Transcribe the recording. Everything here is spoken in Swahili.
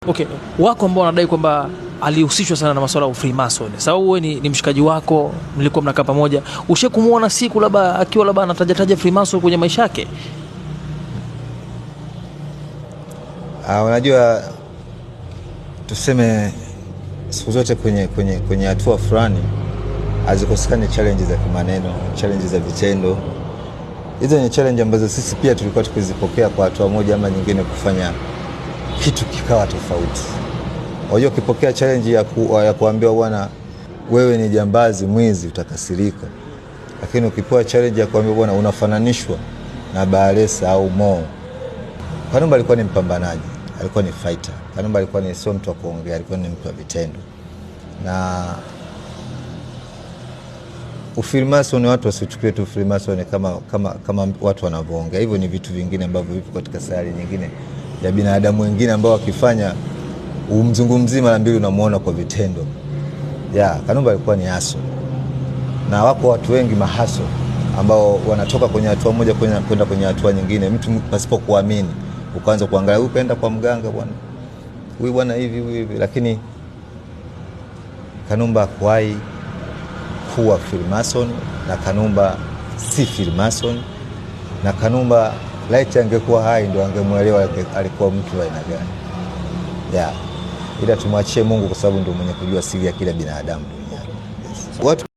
Okay, wako ambao wanadai kwamba alihusishwa sana na masuala ya Freemason. Sababu wewe ni mshikaji wako, mlikuwa mnakaa pamoja. Kumuona siku labda akiwa labda anataja Freemason kwenye maisha yake? Unajua tuseme siku zote kwenye hatua fulani hazikosekani challenge za kimaneno, challenge za vitendo. Hizo ni challenge ambazo sisi pia tulikuwa tukizipokea kwa hatua moja ama nyingine kufanya kitu kikawa tofauti. Unajua ukipokea challenge ya kuambiwa bwana wewe ni jambazi, mwizi, utakasirika. Lakini ukipewa challenge ya kuambiwa bwana unafananishwa na Bahresa au Mo. Kanumba alikuwa ni mpambanaji, alikuwa ni fighter. Kanumba alikuwa ni sio mtu wa kuongea, alikuwa ni mtu wa vitendo. Na Freemason, watu wasichukue tu Freemason kama watu wanavyoongea. Hivyo ni vitu vingine ambavyo vipo katika sayari nyingine ya binadamu wengine ambao wakifanya umzungumzi mara mbili unamuona kwa vitendo. Kanumba alikuwa ni haso. Na wako watu wengi mahaso ambao wanatoka kwenye hatua moja kwenda kwenye hatua nyingine. Mtu pasipo kuamini ukaanza kuangalia huyu kaenda kwa mganga bwana, huyu bwana hivi, lakini Kanumba hakuwahi kuwa Freemason, na Kanumba si Freemason, na Kanumba laiti angekuwa hai ndio angemuelewa alikuwa mtu wa aina gani. Ila tumwachie Mungu kwa sababu ndio mwenye kujua siri ya kila binadamu duniani.